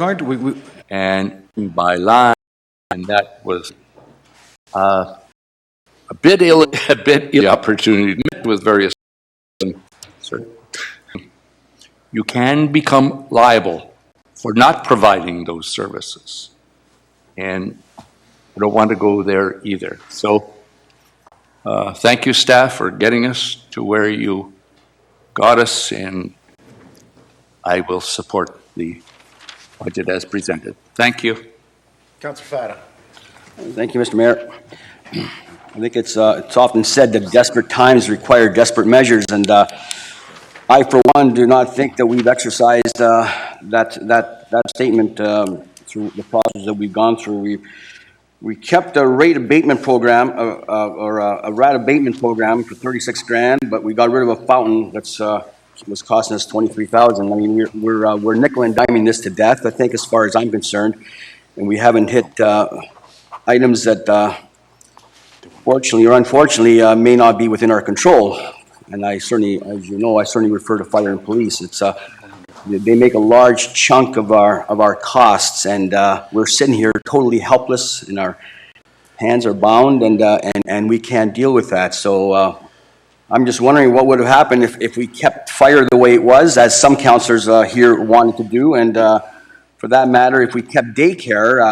and by line, and that was a bit ill the opportunity with various. You can become liable for not providing those services, and I don't want to go there either. So, thank you, staff, for getting us to where you got us, and I will support the budget as presented. Thank you. Councillor Fata. Thank you, Mr. Mayor. I think it's often said that desperate times require desperate measures, and I, for one, do not think that we've exercised that statement through the process that we've gone through. We kept a rate abatement program, or a rat abatement program for 36 grand, but we got rid of a fountain that's was costing us 23,000. I mean, we're nickel and diming this to death, I think, as far as I'm concerned, and we haven't hit items that, fortunately or unfortunately, may not be within our control. And I certainly, as you know, I certainly refer to fire and police. It's they make a large chunk of our costs, and we're sitting here totally helpless, and our hands are bound, and we can't deal with that. So I'm just wondering what would have happened if we kept fire the way it was, as some councillors here wanted to do, and for that matter, if we kept daycare,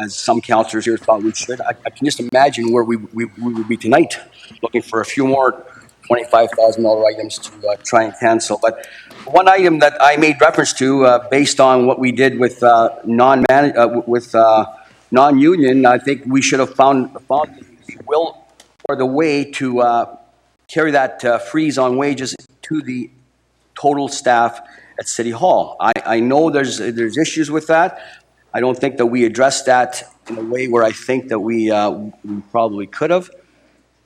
as some councillors here thought we should. I can just imagine where we would be tonight, looking for a few more $25,000 items to try and cancel. But one item that I made reference to, based on what we did with non-union, I think we should have found the will or the way to carry that freeze on wages to the total staff at City Hall. I know there's issues with that. I don't think that we addressed that in a way where I think that we probably could have.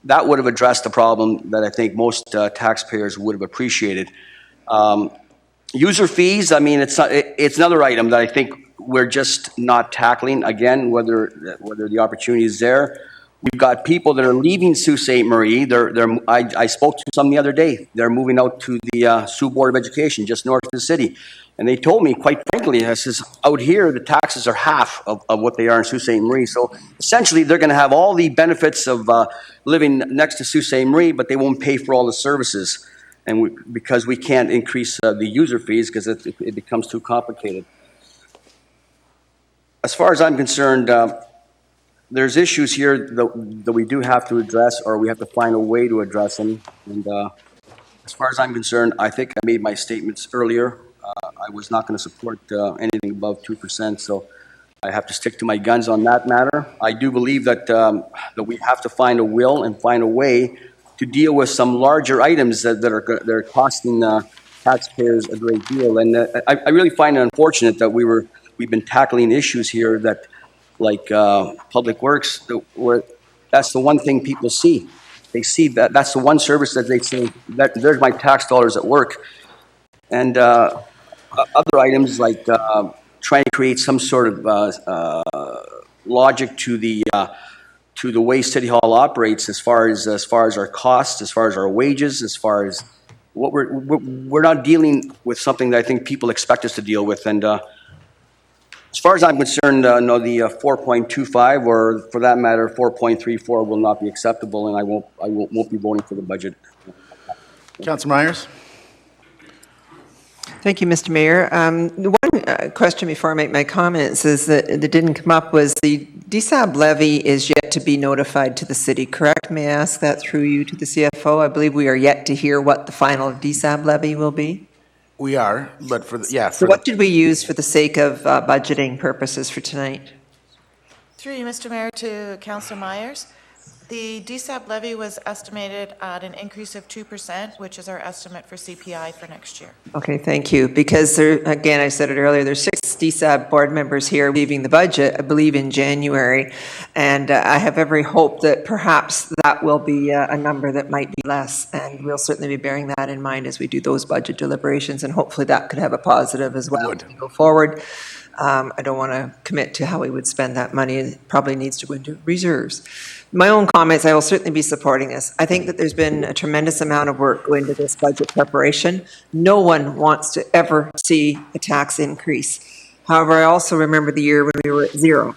That would have addressed the problem that I think most taxpayers would have appreciated. User fees, I mean, it's another item that I think we're just not tackling. Again, whether the opportunity is there. We've got people that are leaving Sault Ste. Marie. I spoke to some the other day. They're moving out to the Sault Board of Education, just north of the city. And they told me, quite frankly, I says, out here, the taxes are half of what they are in Sault Ste. Marie. So essentially, they're going to have all the benefits of living next to Sault Ste. Marie, but they won't pay for all the services. And because we can't increase the user fees because it becomes too complicated. As far as I'm concerned, there's issues here that we do have to address, or we have to find a way to address them. And as far as I'm concerned, I think I made my statements earlier. I was not going to support anything above 2%, so I have to stick to my guns on that matter. I do believe that we have to find a will and find a way to deal with some larger items that are costing taxpayers a great deal. And I really find it unfortunate that we've been tackling issues here that, like public works, where that's the one thing people see. They see that's the one service that they say, that there's my tax dollars at work. And other items like trying to create some sort of logic to the way City Hall operates, as far as our costs, as far as our wages, as far as what we're not dealing with something that I think people expect us to deal with. And as far as I'm concerned, no, the 4.25, or for that matter, 4.34, will not be acceptable, and I won't be voting for the budget. Councillor Myers. Thank you, Mr. Mayor. The one question before I make my comments is that didn't come up was the DSAB levy is yet to be notified to the city, correct? May I ask that through you to the CFO? I believe we are yet to hear what the final DSAB levy will be. We are, but So what did we use for the sake of budgeting purposes for tonight? Through you, Mr. Mayor, to Councillor Myers. The DSAB levy was estimated at an increase of 2%, which is our estimate for CPI for next year. Okay, thank you. Because there, again, I said it earlier, there's 6 DSAB board members here leaving the budget, I believe, in January. And I have every hope that perhaps that will be a number that might be less. And we'll certainly be bearing that in mind as we do those budget deliberations. And hopefully that could have a positive as well to go forward. I don't want to commit to how we would spend that money. It probably needs to go into reserves. My own comments, I will certainly be supporting this. I think that there's been a tremendous amount of work going into this budget preparation. No one wants to ever see a tax increase. However, I also remember the year when we were at zero.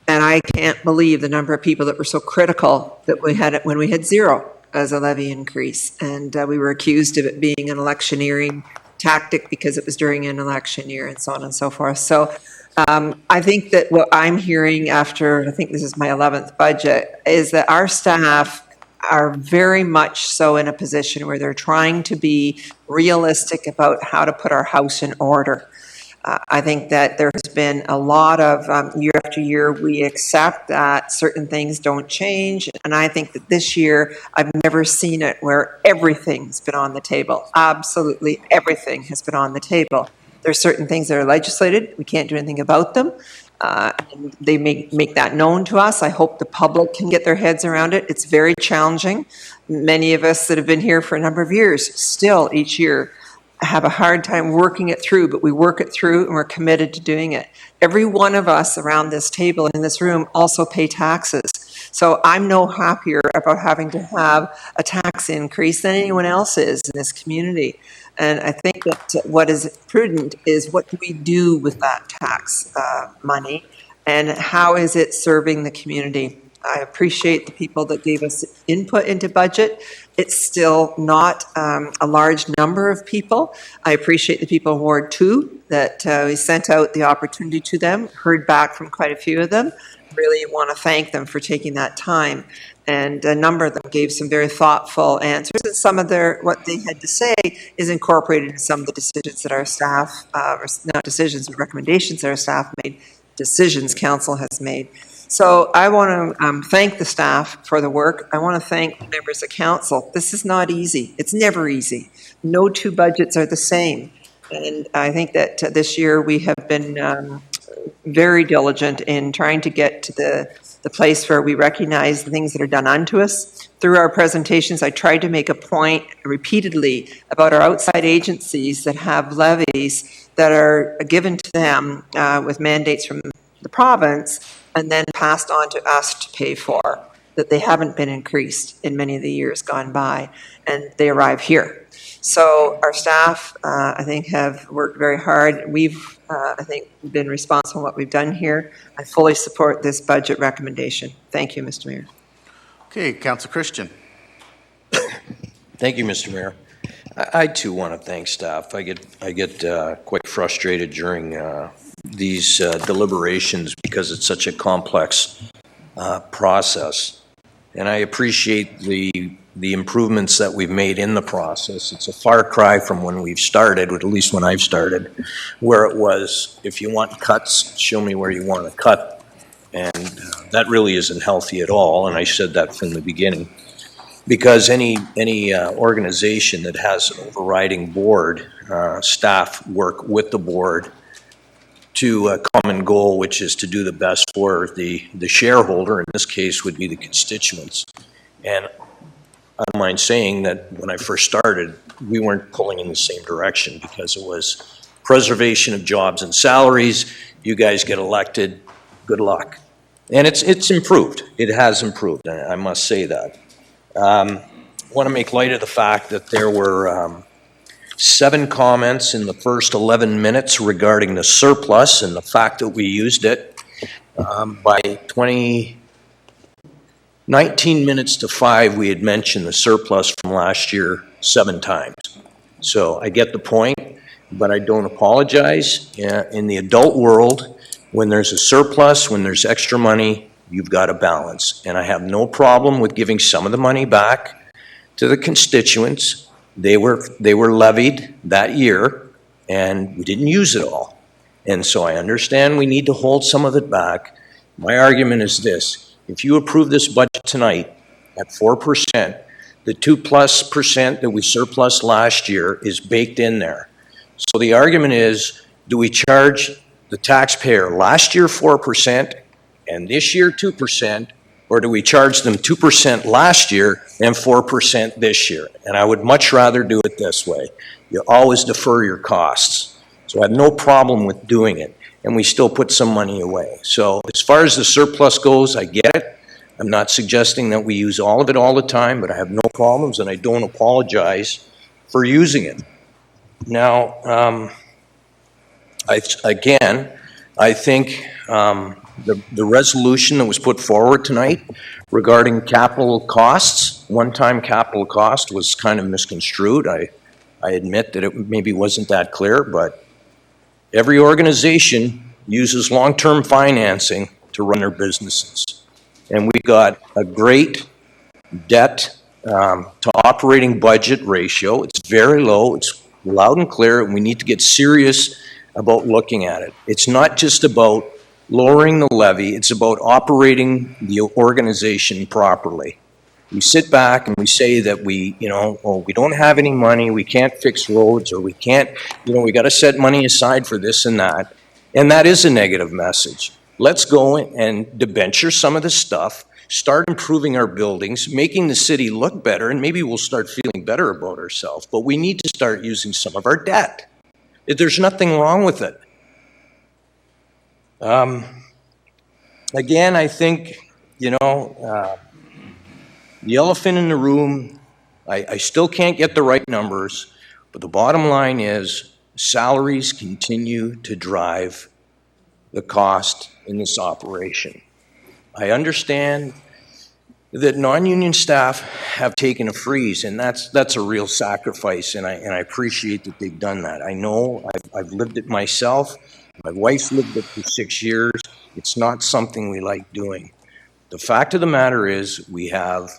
And I can't believe the number of people that were so critical that we had it when we had zero as a levy increase. And we were accused of it being an electioneering tactic because it was during an election year and so on and so forth. So I think that what I'm hearing after, I think this is my 11th budget, is that our staff are very much so in a position where they're trying to be realistic about how to put our house in order. I think that there has been a lot of year after year, we accept that certain things don't change. And I think that this year, I've never seen it where everything's been on the table. Absolutely everything has been on the table. There are certain things that are legislated. We can't do anything about them. And they make that known to us. I hope the public can get their heads around it. It's very challenging. Many of us that have been here for a number of years still each year have a hard time working it through, but we work it through and we're committed to doing it. Every one of us around this table and in this room also pay taxes. So I'm no happier about having to have a tax increase than anyone else is in this community. And I think that what is prudent is what do we do with that tax money and how is it serving the community? I appreciate the people that gave us input into budget. It's still not a large number of people. I appreciate the people in Ward 2 that we sent out the opportunity to them, heard back from quite a few of them. Really want to thank them for taking that time. And a number of them gave some very thoughtful answers. And some of what they had to say is incorporated in some of the decisions that our staff, or not decisions, but recommendations that our staff made, decisions council has made. So I want to thank the staff for the work. I want to thank the members of council. This is not easy. It's never easy. No two budgets are the same. And I think that this year we have been very diligent in trying to get to the place where we recognize the things that are done unto us. Through our presentations, I tried to make a point repeatedly about our outside agencies that have levies that are given to them with mandates from the province and then passed on to us to pay for, that they haven't been increased in many of the years gone by, and they arrive here. So our staff, I think, have worked very hard. We've, I think, been responsible for what we've done here. I fully support this budget recommendation. Thank you, Mr. Mayor. Okay, Councilor Christian. Thank you, Mr. Mayor. I too want to thank staff. I get quite frustrated during these deliberations because it's such a complex process, and I appreciate the improvements that we've made in the process. It's a far cry from when we've started, or at least when I've started, where it was, if you want cuts, show me where you want to cut, and that really isn't healthy at all. And I said that from the beginning. Because any organization that has an overriding board, staff work with the board to a common goal, which is to do the best for the shareholder, in this case would be the constituents. And I don't mind saying that when I first started, we weren't pulling in the same direction because it was preservation of jobs and salaries. You guys get elected, good luck. And it's improved. It has improved, I must say that. I want to make light of the fact that there were 7 comments in the first 11 minutes regarding the surplus and the fact that we used it. By 19 minutes to 5, we had mentioned the surplus from last year 7 times. So I get the point, but I don't apologize. In the adult world, when there's a surplus, when there's extra money, you've got a balance. And I have no problem with giving some of the money back to the constituents. They were levied that year, and we didn't use it all. And so I understand we need to hold some of it back. My argument is this: if you approve this budget tonight at 4%, the 2+% that we surplus last year is baked in there. So the argument is, do we charge the taxpayer last year 4% and this year 2%, or do we charge them 2% last year and 4% this year? And I would much rather do it this way. You always defer your costs. So I have no problem with doing it, and we still put some money away. So as far as the surplus goes, I get it. I'm not suggesting that we use all of it all the time, but I have no problems, and I don't apologize for using it. Now, again, I think the resolution that was put forward tonight regarding capital costs, one-time capital cost, was kind of misconstrued. I admit that it maybe wasn't that clear, but every organization uses long-term financing to run their businesses. And we got a great debt to operating budget ratio. It's very low. It's loud and clear, and we need to get serious about looking at it. It's not just about lowering the levy. It's about operating the organization properly. We sit back and we say that we don't have any money, we can't fix roads, or we can't, we got to set money aside for this and that. And that is a negative message. Let's go and debenture some of the stuff, start improving our buildings, making the city look better, and maybe we'll start feeling better about ourselves. But we need to start using some of our debt. There's nothing wrong with it. Again, I think, the elephant in the room, I still can't get the right numbers, but the bottom line is salaries continue to drive the cost in this operation. I understand that non-union staff have taken a freeze, and that's a real sacrifice, and I appreciate that they've done that. I know I've lived it myself. My wife's lived it for 6 years. It's not something we like doing. The fact of the matter is we have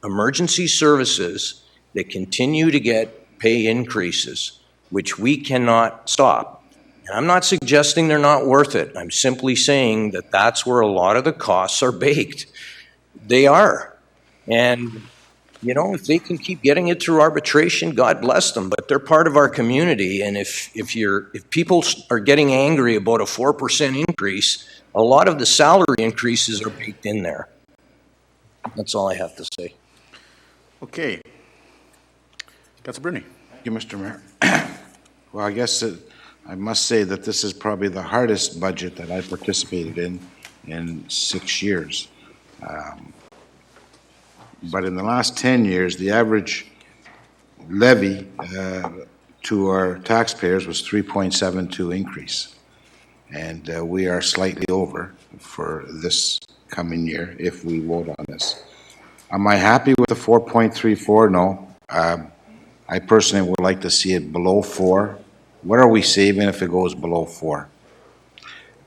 emergency services that continue to get pay increases, which we cannot stop. And I'm not suggesting they're not worth it. I'm simply saying that that's where a lot of the costs are baked. They are. And, if they can keep getting it through arbitration, God bless them, but they're part of our community. And if people are getting angry about a 4% increase, a lot of the salary increases are baked in there. That's all I have to say. Okay. Councilor Bruni. Thank you, Mr. Mayor. Well, I guess I must say that this is probably the hardest budget that I've participated in 6 years. But in the last 10 years, the average levy to our taxpayers was 3.72 increase. And we are slightly over for this coming year if we vote on this. Am I happy with the 4.34? No. I personally would like to see it below 4. What are we saving if it goes below 4?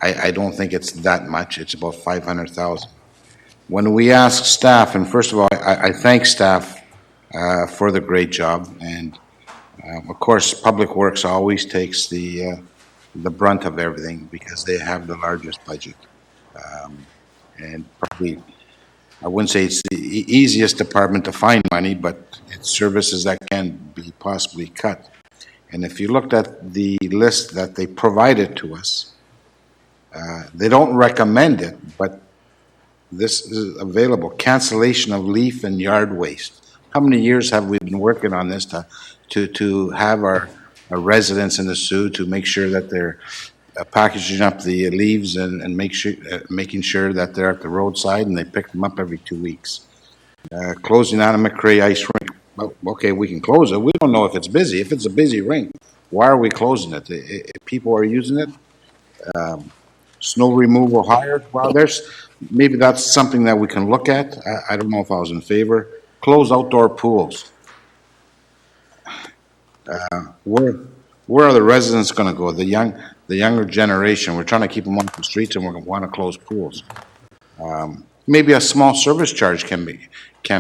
I don't think it's that much. It's about 500,000. When we ask staff, and first of all, I thank staff for the great job, and of course, Public Works always takes the brunt of everything because they have the largest budget, and probably I wouldn't say it's the easiest department to find money, but it's services that can be possibly cut. And if you looked at the list that they provided to us, they don't recommend it, but this is available. Cancellation of leaf and yard waste. How many years have we been working on this to have our residents in the Sault to make sure that they're packaging up the leaves and making sure that they're at the roadside and they pick them up every 2 weeks. Closing down a McRae ice rink. Well, okay, we can close it. We don't know if it's busy. If it's a busy rink, why are we closing it? If people are using it. Snow removal hired. Well, maybe that's something that we can look at. I don't know if I was in favor. Close outdoor pools. Where are the residents going to go? The younger generation. We're trying to keep them off the streets, and we're going to want to close pools. Maybe a small service charge can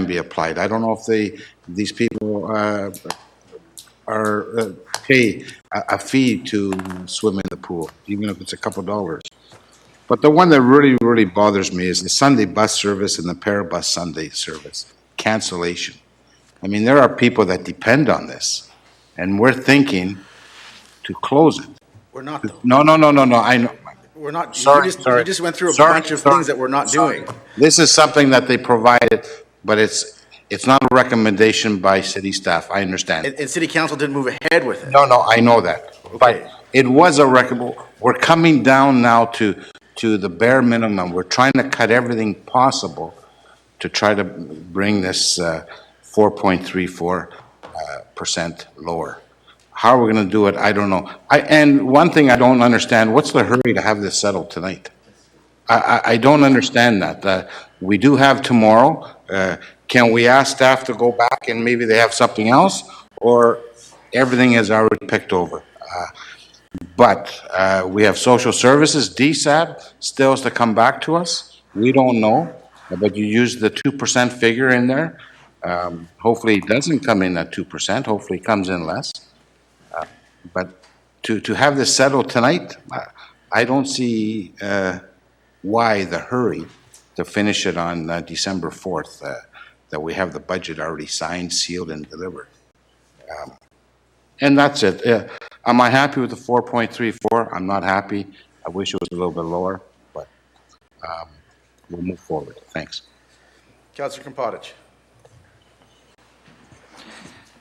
be applied. I don't know if these people pay a fee to swim in the pool, even if it's a couple dollars. But the one that really, really bothers me is the Sunday bus service and the Parabus Sunday service cancellation. I mean, there are people that depend on this, and we're thinking to close it. We're not. No. I know. We're not. Sorry. You just went through a bunch of things that we're not doing. This is something that they provided, but it's not a recommendation by city staff. I understand. And city council didn't move ahead with it. No, I know that. Okay. But it was a recommendation. We're coming down now to the bare minimum. We're trying to cut everything possible to try to bring this 4.34% lower. How we're going to do it, I don't know. And one thing I don't understand, what's the hurry to have this settled tonight? I don't understand that. We do have tomorrow. Can we ask staff to go back and maybe they have something else? Or everything is already picked over? But we have social services, DSAB still has to come back to us. We don't know, but you use the 2% figure in there. Hopefully it doesn't come in at 2%. Hopefully it comes in less. But to have this settled tonight, I don't see why the hurry to finish it on December 4th, that we have the budget already signed, sealed, and delivered. And that's it. Am I happy with the 4.34? I'm not happy. I wish it was a little bit lower, but we'll move forward. Thanks. Councillor Krampotic.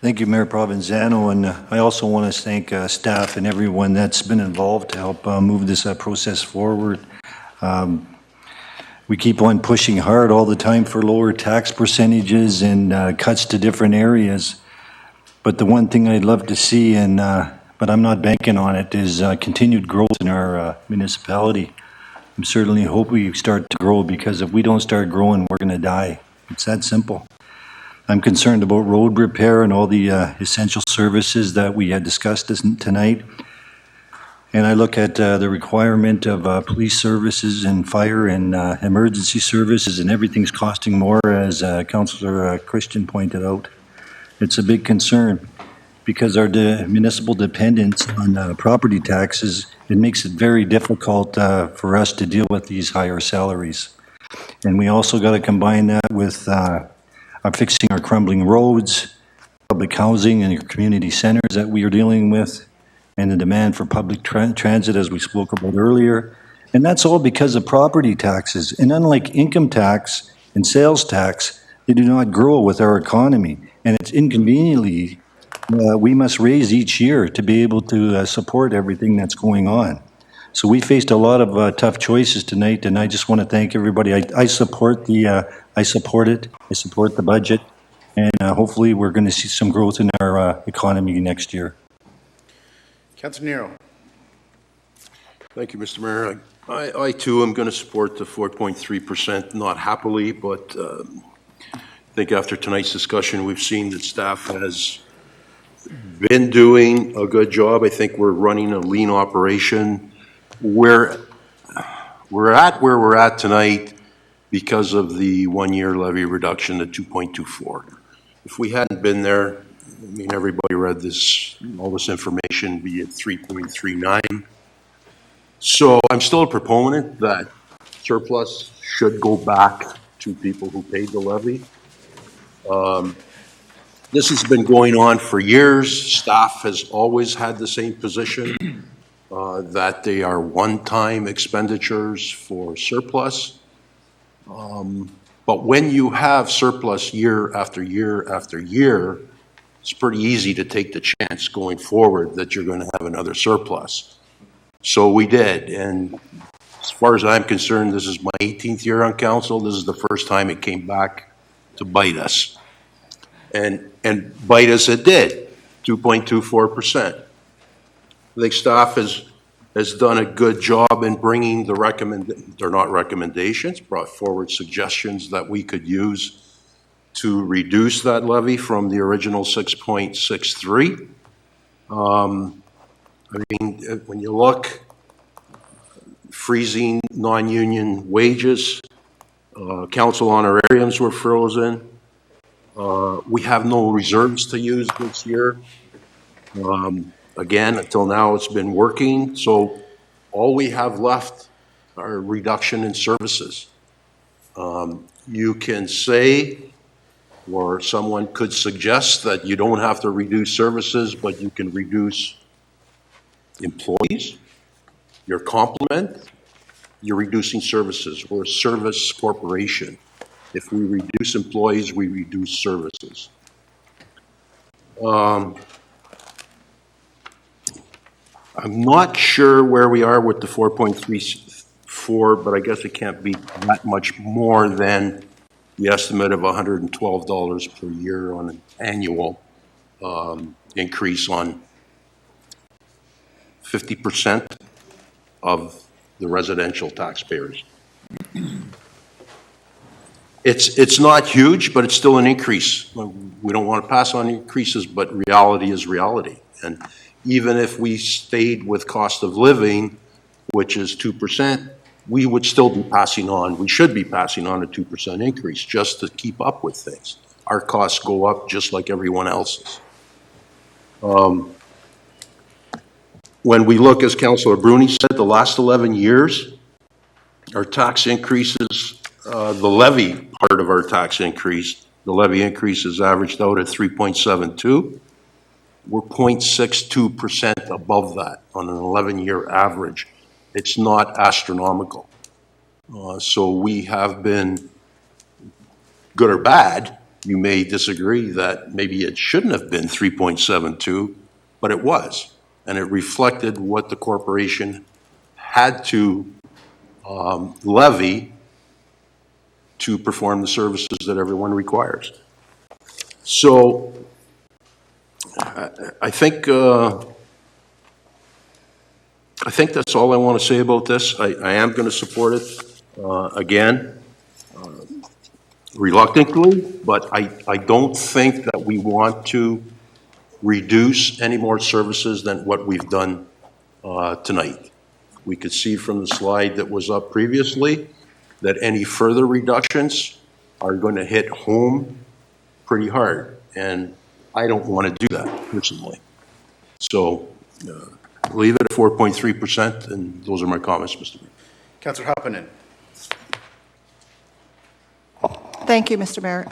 Thank you, Mayor Provenzano, and I also want to thank staff and everyone that's been involved to help move this process forward. We keep on pushing hard all the time for lower tax percentages and cuts to different areas, but the one thing I'd love to see, and but I'm not banking on it, is continued growth in our municipality. I certainly hope we start to grow, because if we don't start growing, we're going to die. It's that simple. I'm concerned about road repair and all the essential services that we had discussed tonight. And I look at the requirement of police services and fire and emergency services, and everything's costing more, as Councillor Christian pointed out. It's a big concern, because our municipal dependence on property taxes, it makes it very difficult for us to deal with these higher salaries. And we also got to combine that with fixing our crumbling roads, public housing, and your community centers that we are dealing with, and the demand for public transit, as we spoke about earlier. And that's all because of property taxes. And unlike income tax and sales tax, they do not grow with our economy. And it's inconveniently, we must raise each year to be able to support everything that's going on. So we faced a lot of tough choices tonight, and I just want to thank everybody. I support the, I support it. I support the budget, and hopefully we're going to see some growth in our economy next year. Councillor Nero. Thank you, Mr. Mayor. I too am going to support the 4.3%, not happily, but I think after tonight's discussion, we've seen that staff has been doing a good job. I think we're running a lean operation. We're at where we're at tonight because of the one-year levy reduction to 2.24. If we hadn't been there, I mean, everybody read this, all this information, be at 3.39. So I'm still a proponent that surplus should go back to people who paid the levy. This has been going on for years. Staff has always had the same position, that they are one-time expenditures for surplus. But when you have surplus year after year after year, it's pretty easy to take the chance going forward that you're going to have another surplus. So we did, and as far as I'm concerned, this is my 18th year on council. This is the first time it came back to bite us. And bite us it did, 2.24%. I think staff has done a good job in bringing the they're not recommendations, brought forward suggestions that we could use to reduce that levy from the original 6.63. I mean, when you look, freezing non-union wages, council honorariums were frozen. We have no reserves to use this year. Again, until now, it's been working. So all we have left are reduction in services. You can say, or someone could suggest, that you don't have to reduce services, but you can reduce employees, your complement, you're reducing services. We're a service corporation. If we reduce employees, we reduce services. I'm not sure where we are with the 4.34, but I guess it can't be that much more than the estimate of $112 per year on an annual increase on 50% of the residential taxpayers. It's not huge, but it's still an increase. We don't want to pass on increases, but reality is reality. And even if we stayed with cost of living, which is 2%, we would still be passing on, we should be passing on a 2% increase just to keep up with things. Our costs go up just like everyone else's. When we look, as Councillor Bruni said, the last 11 years, our tax increases, the levy part of our tax increase, the levy increase is averaged out at 3.72. We're 0.62% above that on an 11-year average. It's not astronomical. So we have been, good or bad, you may disagree that maybe it shouldn't have been 3.72, but it was. And it reflected what the corporation had to levy to perform the services that everyone requires. So I think that's all I want to say about this. I am going to support it again, reluctantly, but I don't think that we want to reduce any more services than what we've done tonight. We could see from the slide that was up previously that any further reductions are going to hit home pretty hard, and I don't want to do that personally. So leave it at 4.3%, and those are my comments, Mr. Mayor. Councillor Huppanen. Thank you, Mr. Mayor.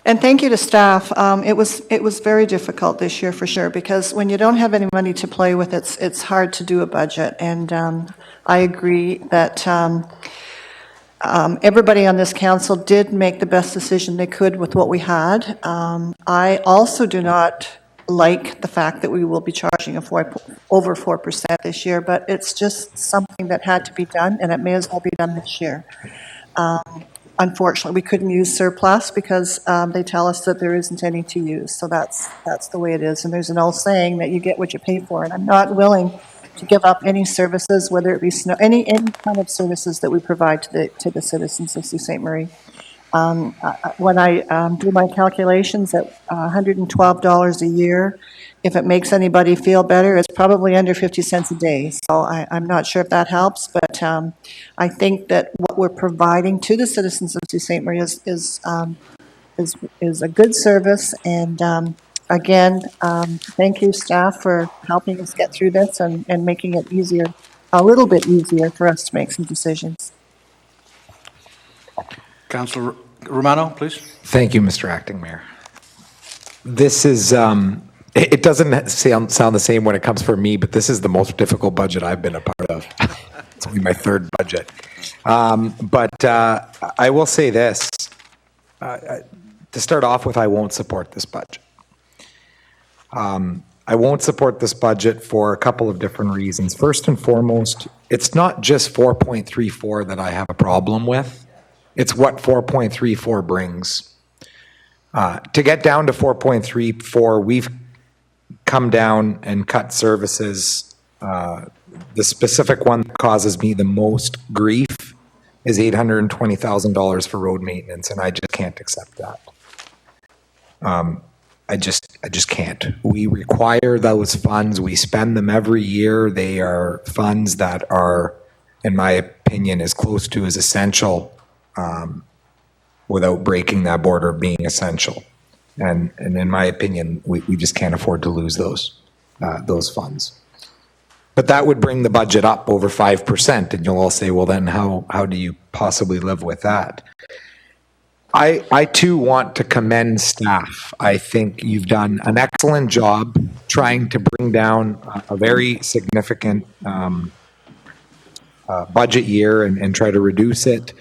And thank you to staff. It was very difficult this year for sure, because when you don't have any money to play with, it's hard to do a budget. And I agree that everybody on this council did make the best decision they could with what we had. I also do not like the fact that we will be charging over 4% this year, but it's just something that had to be done, and it may as well be done this year. Unfortunately, we couldn't use surplus because they tell us that there isn't any to use. So that's the way it is. And there's an old saying that you get what you pay for. And I'm not willing to give up any services, whether it be any kind of services that we provide to the citizens of Sault Ste. Marie. When I do my calculations at $112 a year, if it makes anybody feel better, it's probably under 50 cents a day. So I'm not sure if that helps, but I think that what we're providing to the citizens of Sault Ste. Marie is a good service. And again, thank you, staff, for helping us get through this and making it easier, a little bit easier for us to make some decisions. Councillor Romano, please. Thank you, Mr. Acting Mayor. This is, it doesn't sound the same when it comes from me, but this is the most difficult budget I've been a part of. It's only my third budget. But I will say this, to start off with, I won't support this budget. I won't support this budget for a couple of different reasons. First and foremost, it's not just 4.34 that I have a problem with. It's what 4.34 brings. To get down to 4.34, we've come down and cut services. The specific one that causes me the most grief is $820,000 for road maintenance, and I just can't accept that. I just can't. We require those funds. We spend them every year. They are funds that are, in my opinion, as close to as essential without breaking that border of being essential. And in my opinion, we just can't afford to lose those funds. But that would bring the budget up over 5%, and you'll all say, well, then how do you possibly live with that? I too want to commend staff. I think you've done an excellent job trying to bring down a very significant budget year and try to reduce it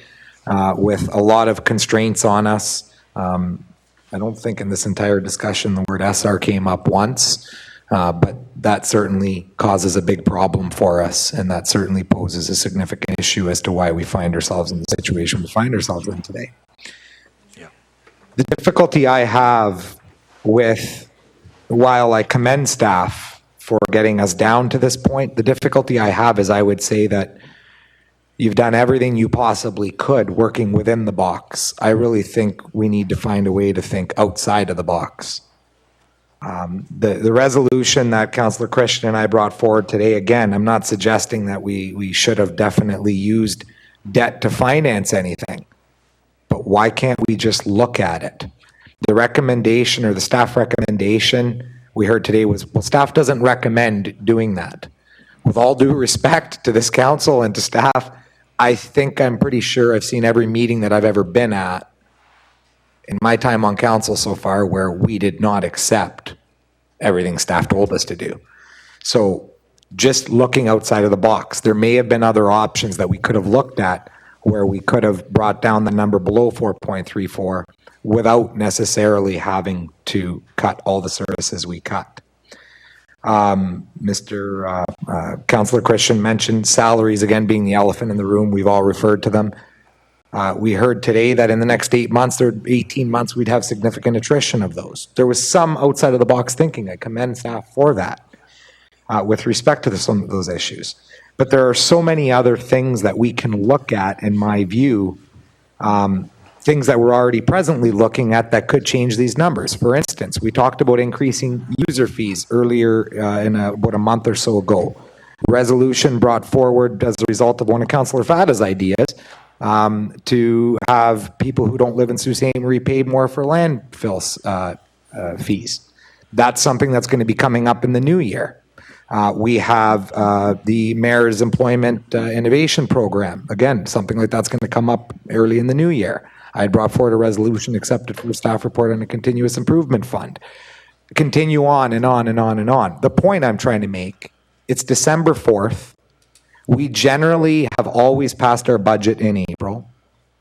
with a lot of constraints on us. I don't think in this entire discussion the word SR came up once, but that certainly causes a big problem for us, and that certainly poses a significant issue as to why we find ourselves in the situation we find ourselves in today. Yeah. The difficulty I have with, while I commend staff for getting us down to this point. The difficulty I have is I would say that you've done everything you possibly could working within the box. I really think we need to find a way to think outside of the box. The resolution that Councillor Christian and I brought forward today, again, I'm not suggesting that we should have definitely used debt to finance anything, but why can't we just look at it? The recommendation or the staff recommendation we heard today was, well, staff doesn't recommend doing that. With all due respect to this council and to staff, I'm pretty sure I've seen every meeting that I've ever been at in my time on council so far where we did not accept everything staff told us to do. So just looking outside of the box, there may have been other options that we could have looked at where we could have brought down the number below 4.34 without necessarily having to cut all the services we cut. Councillor Christian mentioned salaries again being the elephant in the room. We've all referred to them. We heard today that in the next 8 months or 18 months, we'd have significant attrition of those. There was some outside of the box thinking. I commend staff for that with respect to some of those issues. But there are so many other things that we can look at, in my view, things that we're already presently looking at that could change these numbers. For instance, we talked about increasing user fees earlier about a month or so ago. Resolution brought forward as a result of one of Councillor Fada's ideas to have people who don't live in Sault Ste. Marie paid more for landfill fees. That's something that's going to be coming up in the new year. We have the Mayor's Employment Innovation Program. Again, something like that's going to come up early in the new year. I had brought forward a resolution accepted for a staff report on a continuous improvement fund. Continue on and on and on and on. The point I'm trying to make, it's December 4th. We generally have always passed our budget in April.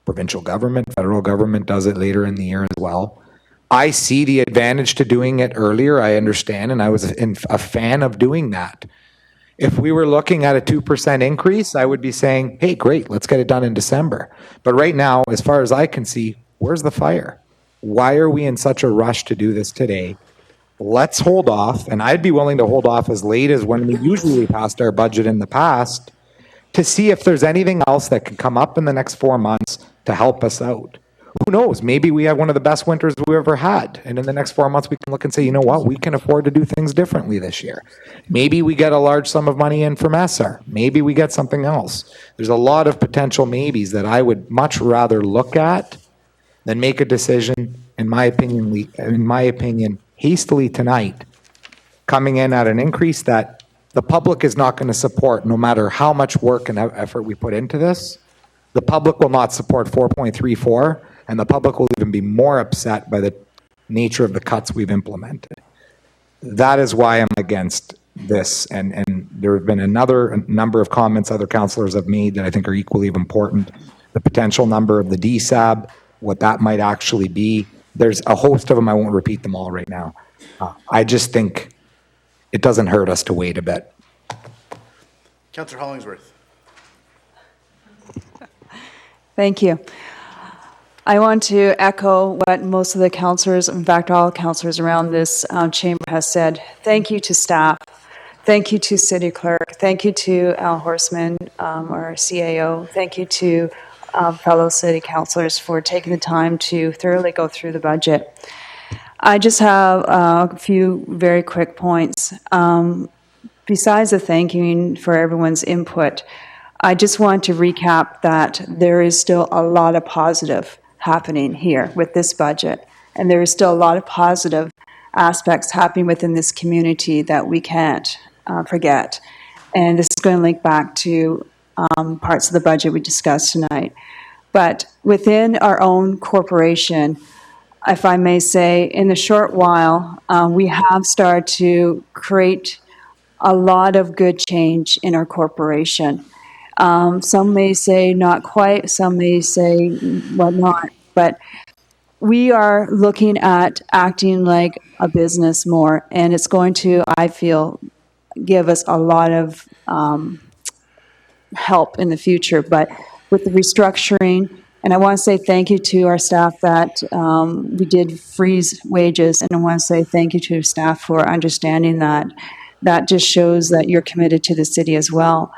Provincial government, federal government does it later in the year as well. I see the advantage to doing it earlier, I understand, and I was a fan of doing that. If we were looking at a 2% increase, I would be saying, hey, great, let's get it done in December. But right now, as far as I can see, where's the fire? Why are we in such a rush to do this today? Let's hold off, and I'd be willing to hold off as late as when we usually passed our budget in the past to see if there's anything else that could come up in the next 4 months to help us out. Who knows? Maybe we have one of the best winters we've ever had. And in the next 4 months, we can look and say, you know what? We can afford to do things differently this year. Maybe we get a large sum of money in from ESSAR. Maybe we get something else. There's a lot of potential maybes that I would much rather look at than make a decision, in my opinion, hastily tonight, coming in at an increase that the public is not going to support no matter how much work and effort we put into this. The public will not support 4.34, and the public will even be more upset by the nature of the cuts we've implemented. That is why I'm against this, and there have been a number of comments other councillors have made that I think are equally important. The potential number of the DSAB, what that might actually be. There's a host of them, I won't repeat them all right now. I just think it doesn't hurt us to wait a bit. Councillor Hollingsworth. Thank you. I want to echo what most of the councillors, in fact, all councillors around this chamber has said. Thank you to staff. Thank you to City Clerk. Thank you to Al Horseman, our CAO. Thank you to fellow city councillors for taking the time to thoroughly go through the budget. I just have a few very quick points. Besides the thanking for everyone's input, I just want to recap that there is still a lot of positive happening here with this budget, and there is still a lot of positive aspects happening within this community that we can't forget. And this is going to link back to parts of the budget we discussed tonight. But within our own corporation, if I may say, in the short while, we have started to create a lot of good change in our corporation. Some may say not quite, some may say whatnot, but we are looking at acting like a business more, and it's going to, I feel, give us a lot of help in the future. But with the restructuring, and I want to say thank you to our staff that we did freeze wages, and I want to say thank you to staff for understanding that. that just shows that you're committed to the city as well.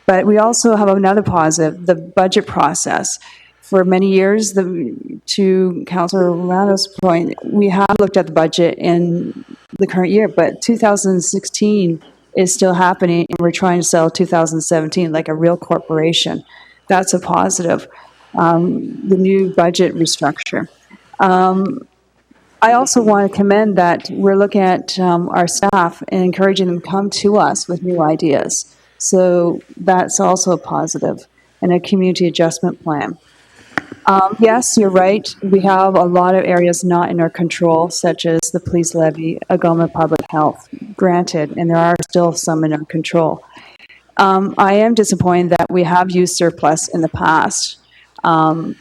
But we also have another positive, the budget process. For many years, to Councillor Romano's point, we have looked at the budget in the current year, but 2016 is still happening, and we're trying to sell 2017 like a real corporation. That's a positive. The new budget restructure. I also want to commend that we're looking at our staff and encouraging them to come to us with new ideas. So that's also a positive, and a community adjustment plan. Yes, you're right. We have a lot of areas not in our control, such as the police levy, Algoma Public Health, granted, and there are still some in our control. I am disappointed that we have used surplus in the past.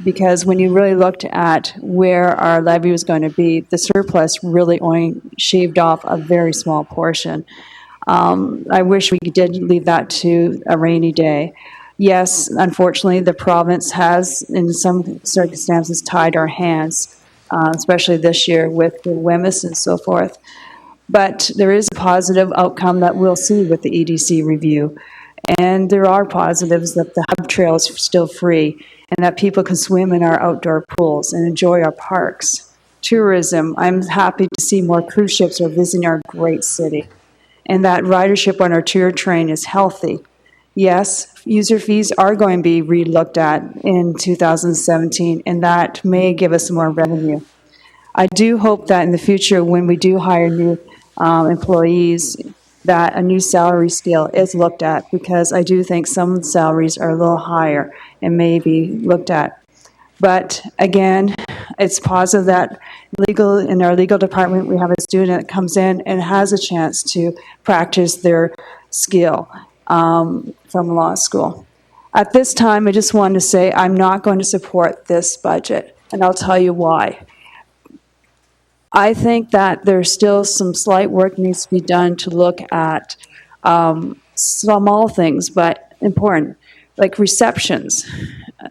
Because when you really looked at where our levy was going to be, the surplus really only shaved off a very small portion. I wish we did leave that to a rainy day. Yes, unfortunately, the province has, in some circumstances, tied our hands, especially this year with the WEMIS and so forth. But there is a positive outcome that we'll see with the EDC review. And there are positives that the hub trail is still free, and that people can swim in our outdoor pools and enjoy our parks. Tourism, I'm happy to see more cruise ships are visiting our great city. And that ridership on our tour train is healthy. Yes, user fees are going to be re-looked at in 2017, and that may give us more revenue. I do hope that in the future, when we do hire new employees, that a new salary scale is looked at, because I do think some salaries are a little higher and may be looked at. But again, it's positive that in our legal department, we have a student that comes in and has a chance to practice their skill from law school. At this time, I just wanted to say I'm not going to support this budget, and I'll tell you why. I think that there's still some slight work needs to be done to look at small things, but important, like receptions.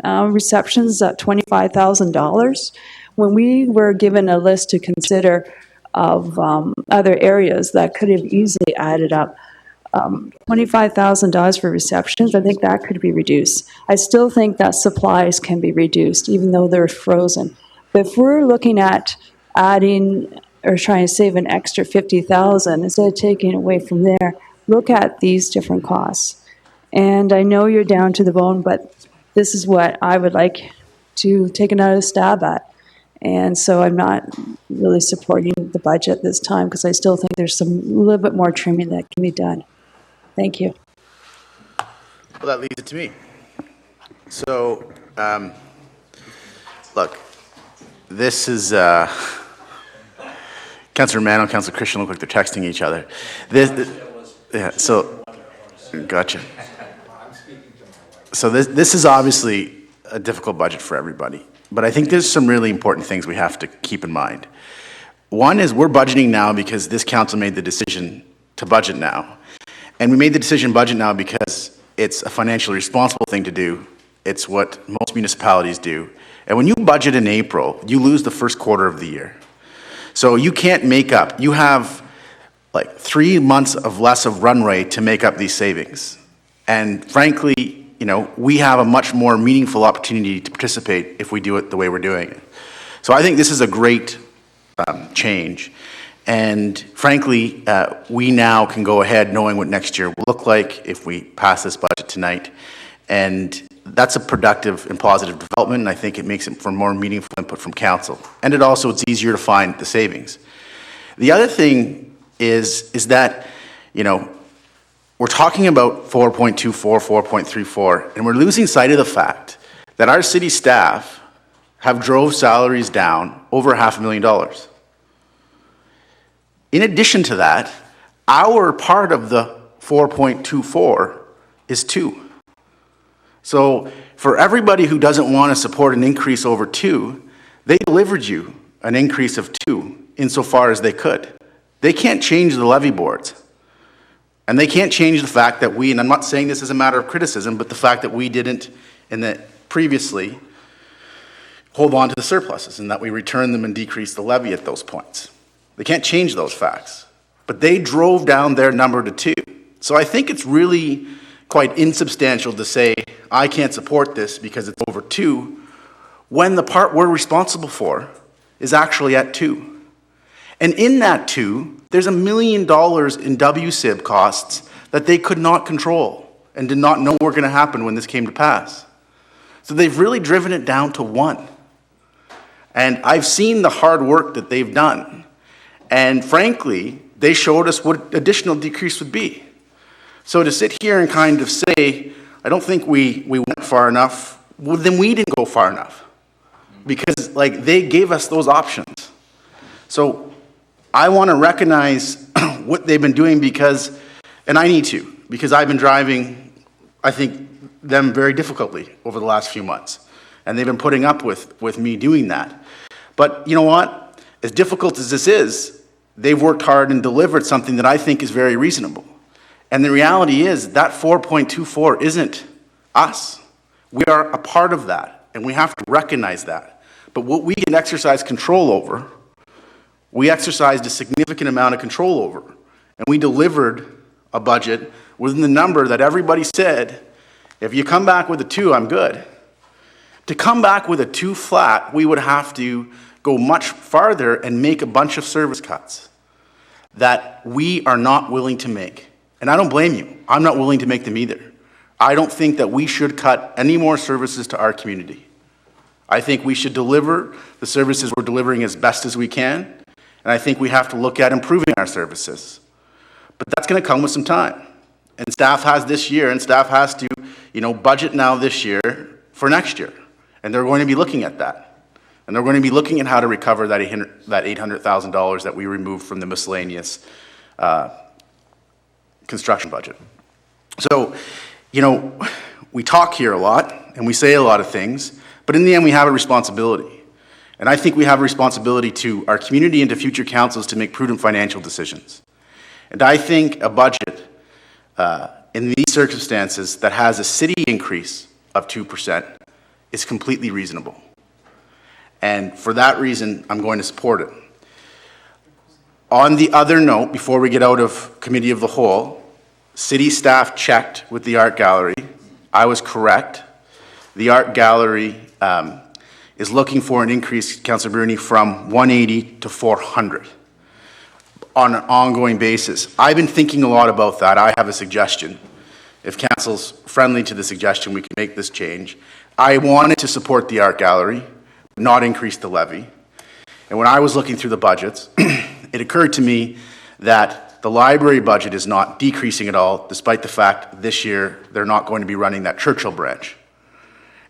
Receptions at $25,000. When we were given a list to consider of other areas that could have easily added up, $25,000 for receptions, I think that could be reduced. I still think that supplies can be reduced, even though they're frozen. But if we're looking at adding or trying to save an extra $50,000 instead of taking away from there, look at these different costs. And I know you're down to the bone, but this is what I would like to take another stab at. And so I'm not really supporting the budget this time, because I still think there's a little bit more trimming that can be done. Thank you. Well, that leads it to me. So, look, this is, Councillor Mann and Councillor Christian look like they're texting each other. Yeah, so, gotcha. So this is obviously a difficult budget for everybody, but I think there's some really important things we have to keep in mind. One is we're budgeting now because this council made the decision to budget now. And we made the decision to budget now because it's a financially responsible thing to do. It's what most municipalities do. And when you budget in April, you lose the first quarter of the year. So you can't make up. You have like 3 months of less of run rate to make up these savings. And frankly, you know, we have a much more meaningful opportunity to participate if we do it the way we're doing it. So I think this is a great change. And frankly, we now can go ahead knowing what next year will look like if we pass this budget tonight. And that's a productive and positive development, and I think it makes it for more meaningful input from council. And it's easier to find the savings. The other thing is that, you know, we're talking about 4.24, 4.34, and we're losing sight of the fact that our city staff have drove salaries down over $500,000. In addition to that, our part of the 4.24 is 2. So for everybody who doesn't want to support an increase over 2, they delivered you an increase of 2 insofar as they could. They can't change the levy boards. And they can't change the fact that we, and I'm not saying this as a matter of criticism, but the fact that we didn't previously hold on to the surpluses and that we returned them and decreased the levy at those points. They can't change those facts. but they drove down their number to 2. So I think it's really quite insubstantial to say, I can't support this because it's over 2, when the part we're responsible for is actually at 2. And in that 2, there's $1 million in WSIB costs that they could not control and did not know were going to happen when this came to pass. So they've really driven it down to 1. And I've seen the hard work that they've done. And frankly, they showed us what additional decrease would be. So to sit here and kind of say, I don't think we went far enough, well, then we didn't go far enough. Because like they gave us those options. So I want to recognize what they've been doing because, and I need to, because I've been driving, I think, them very difficultly over the last few months. And they've been putting up with me doing that. But you know what? As difficult as this is, they've worked hard and delivered something that I think is very reasonable. And the reality is that 4.24 isn't us. We are a part of that, and we have to recognize that. But what we can exercise control over, we exercised a significant amount of control over. And we delivered a budget within the number that everybody said, if you come back with a 2, I'm good. To come back with a 2 flat, we would have to go much farther and make a bunch of service cuts that we are not willing to make. And I don't blame you. I'm not willing to make them either. I don't think that we should cut any more services to our community. I think we should deliver the services we're delivering as best as we can, and I think we have to look at improving our services. But that's going to come with some time. And staff has this year, and staff has to, budget now this year for next year. And they're going to be looking at that. And they're going to be looking at how to recover that $800,000 that we removed from the miscellaneous construction budget. So, we talk here a lot, and we say a lot of things, but in the end, we have a responsibility. And I think we have a responsibility to our community and to future councils to make prudent financial decisions. And I think a budget in these circumstances that has a city increase of 2% is completely reasonable. And for that reason, I'm going to support it. On the other note, before we get out of committee of the whole, city staff checked with the art gallery. I was correct. The art gallery is looking for an increase, Councillor Bruni, from 180 to 400 on an ongoing basis. I've been thinking a lot about that. I have a suggestion. If council's friendly to the suggestion, we can make this change. I wanted to support the art gallery, not increase the levy. And when I was looking through the budgets, it occurred to me that the library budget is not decreasing at all, despite the fact this year they're not going to be running that Churchill branch.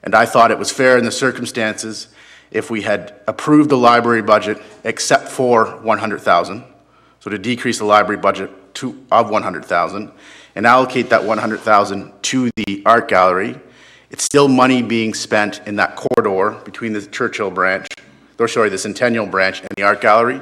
And I thought it was fair in the circumstances if we had approved the library budget except for 100,000, so to decrease the library budget of 100,000 and allocate that 100,000 to the art gallery. It's still money being spent in that corridor between the Churchill branch, the Centennial branch and the art gallery.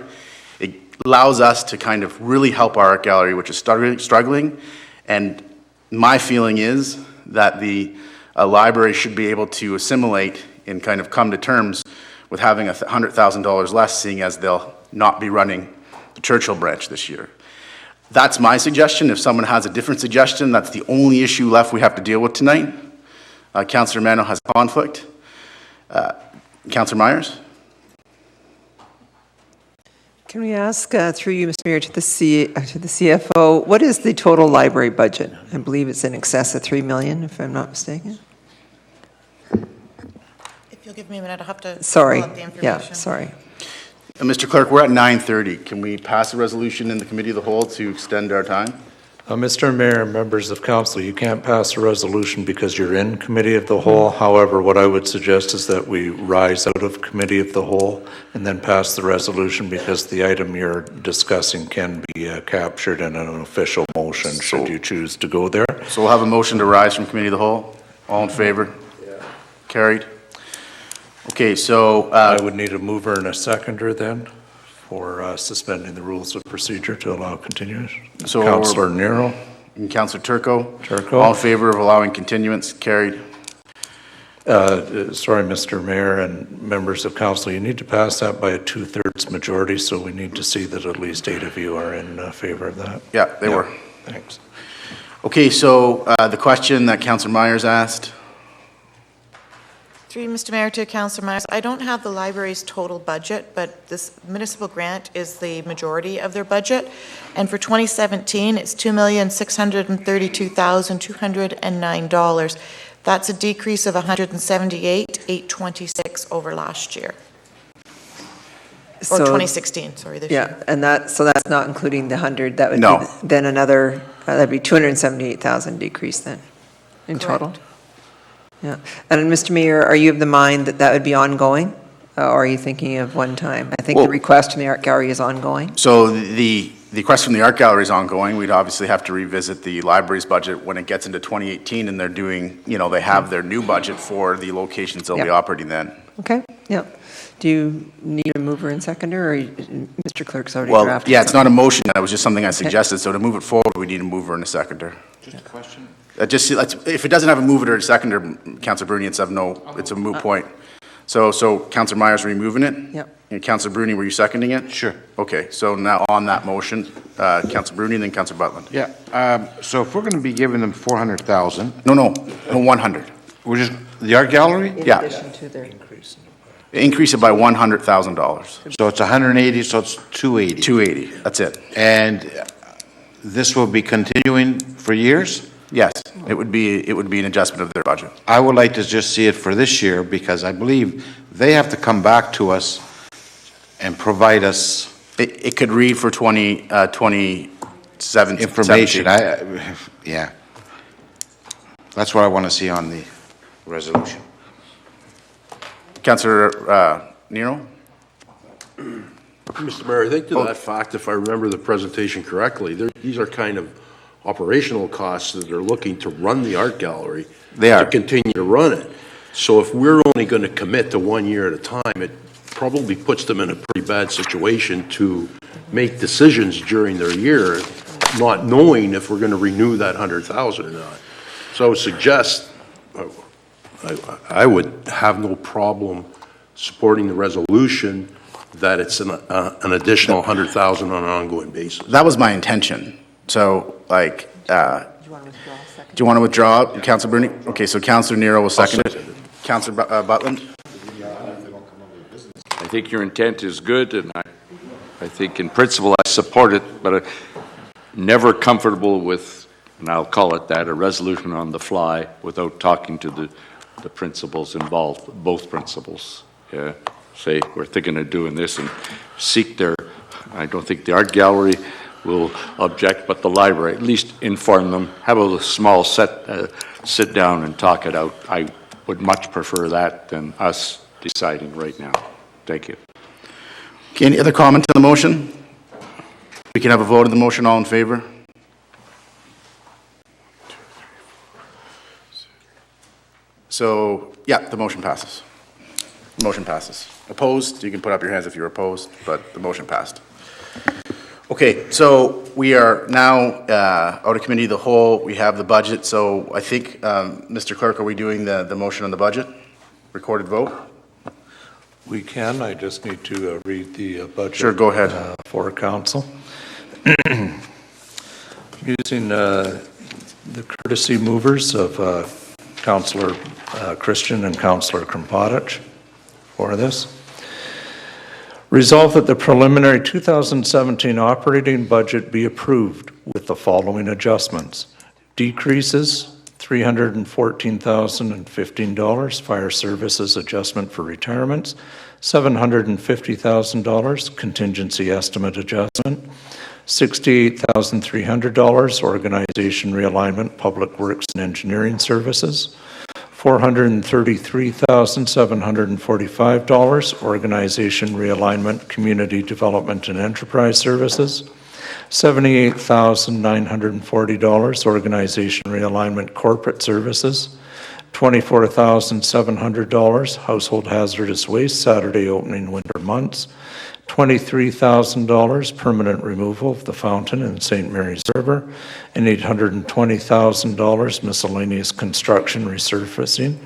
It allows us to kind of really help our art gallery, which is struggling. And my feeling is that the library should be able to assimilate and kind of come to terms with having $100,000 less, seeing as they'll not be running the Churchill branch this year. That's my suggestion. If someone has a different suggestion, that's the only issue left we have to deal with tonight. Councillor Mano has a conflict. Councillor Myers? Can we ask, through you, Mr. Mayor, to the CFO, what is the total library budget? I believe it's in excess of $3 million, if I'm not mistaken. If you'll give me a minute, I'll have to Sorry. pull up the information. Yeah, sorry. Mr. Clerk, we're at 9:30. Can we pass a resolution in the committee of the whole to extend our time? Mr. Mayor, members of council, you can't pass a resolution because you're in committee of the whole. However, what I would suggest is that we rise out of committee of the whole and then pass the resolution, because the item you're discussing can be captured in an official motion should you choose to go there. So we'll have a motion to rise from committee of the whole. All in favor? Yeah. Carried. Okay, so I would need a mover and a seconder then for suspending the rules of procedure to allow continuation. So Councillor Nero. And Councillor Turco. Turco. All in favor of allowing continuance? Carried. Sorry, Mr. Mayor and members of council, you need to pass that by a 2/3 majority, so we need to see that at least 8 of you are in favor of that. Yeah, they were. Thanks. Okay, so the question that Councillor Myers asked, Through you, Mr. Mayor, to Councillor Myers, I don't have the library's total budget, but this municipal grant is the majority of their budget. And for 2017, it's $2,632,209. That's a decrease of $178,826 over last year. Or 2016, sorry, this year. Yeah, and so that's not including the 100, that would No. be then another, that'd be 278,000 decrease then, in total? Correct. Yeah, and Mr. Mayor, are you of the mind that that would be ongoing? Or are you thinking of one time? I think the Well- request from the art gallery is ongoing. so the request from the art gallery is ongoing. We'd obviously have to revisit the library's budget when it gets into 2018 and they're doing, they have their new budget for the locations they'll be Yeah. operating then. Okay, yeah. Do you need a mover and seconder, or Mr. Clerk's already Well, drafted? yeah, it's something? not a motion, that was just something I suggested, so to move it forward, we need a mover and a seconder. Just a question? If it doesn't have a mover or a seconder, Councillor Bruni, it's a moot point. So Councillor Myers, were you moving it? Yep. And Councillor Bruni, were you seconding it? Sure. Okay, so now on that motion, Councillor Bruni and then Councillor Butland. Yeah, so if we're going to be giving them 400,000, No, 100. we're just, the art gallery? In yeah. addition to their, Increase it by $100,000. So it's 180, so it's 280. 280, that's it. And this will be continuing for years? Yes, it would be an adjustment of their budget. I would like to just see it for this year, because I believe they have to come back to us and provide us It could read for 2017. information. Yeah. That's what I want to see on the resolution. Councillor Nero? Mr. Mayor, I think to that fact, if I remember the presentation correctly, these are kind of operational costs that they're looking to run the art gallery. They are. To continue to run it. So if we're only going to commit to 1 year at a time, it probably puts them in a pretty bad situation to make decisions during their year, not knowing if we're going to renew that 100,000 or not. So I would suggest, I would have no problem supporting the resolution that it's an additional 100,000 on an ongoing basis. That was my intention. So, do you want to withdraw, Councillor Bruni? Okay, so Councillor Nero will second it. Councillor Butland? I think your intent is good, and I think in principle I support it, but I'm never comfortable with, and I'll call it that, a resolution on the fly without talking to the principals involved, both principals. Say, we're thinking of doing this and seek their, I don't think the art gallery will object, but the library, at least inform them, have a small sit down and talk it out. I would much prefer that than us deciding right now. Thank you. Okay, any other comment on the motion? We can have a vote on the motion, all in favor? So, yeah, the motion passes. The motion passes. Opposed, you can put up your hands if you're opposed, but the motion passed. Okay, so we are now out of committee of the whole. We have the budget, so I think, Mr. Clerk, are we doing the motion on the budget? Recorded vote? We can, I just need to read the budget. Sure, go ahead. For council. Using the courtesy movers of Councillor Christian and Councillor Krompotich for this. Resolve that the preliminary 2017 operating budget be approved with the following adjustments. Decreases, $314,015, fire services adjustment for retirements, $750,000 contingency estimate adjustment, $68,300 organization realignment, public works and engineering services, $433,745 organization realignment, community development and enterprise services, $78,940 organization realignment, corporate services, $24,700 household hazardous waste Saturday opening winter months, $23,000 permanent removal of the fountain in St. Mary's River, and $820,000 miscellaneous construction resurfacing,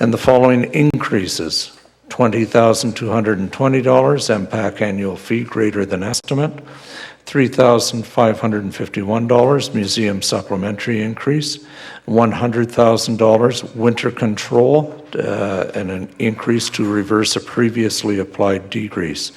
And the following increases: $20,220, MPAC annual fee greater than estimate; $3,551, museum supplementary increase; $100,000, winter control, and an increase to reverse a previously applied decrease,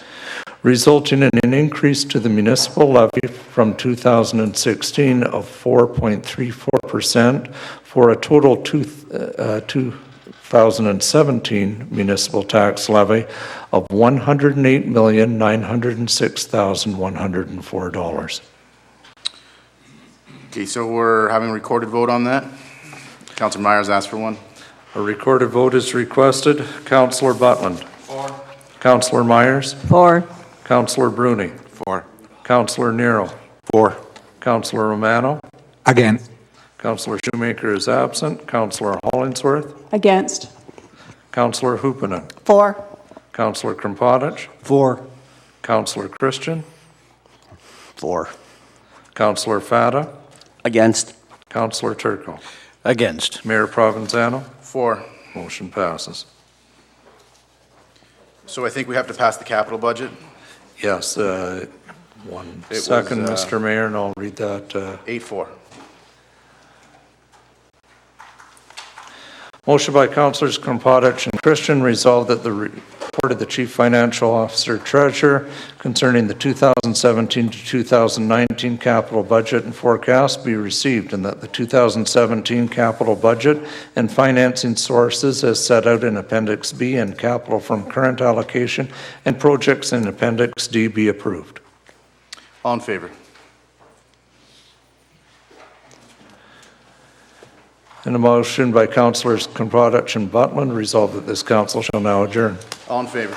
resulting in an increase to the municipal levy from 2016 of 4.34% for a total 2017 municipal tax levy of $108,906,104. Okay, so we're having a recorded vote on that? Councillor Myers asked for one. A recorded vote is requested. Councillor Butland. For. Councillor Myers. For. Councillor Bruni. For. Councillor Nero. For. Councillor Romano. Again. Councillor Shoemaker is absent. Councillor Hollingsworth. Against. Councillor Hupinen. For. Councillor Krampadich. For. Councillor Christian. For. Councillor Fada. Against. Councillor Turco. Against. Mayor Provenzano. For. Motion passes. So I think we have to pass the capital budget. Yes, one It was, second, Mr. Mayor, and I'll read that. 8-4. Motion by Councillors Krampadich and Christian, resolved that the report of the Chief Financial Officer Treasurer concerning the 2017 to 2019 capital budget and forecast be received, and that the 2017 capital budget and financing sources as set out in Appendix B and capital from current allocation and projects in Appendix D be approved. All in favor? And a motion by Councillors Krampadich and Butland, resolved that this council shall now adjourn. All in favor?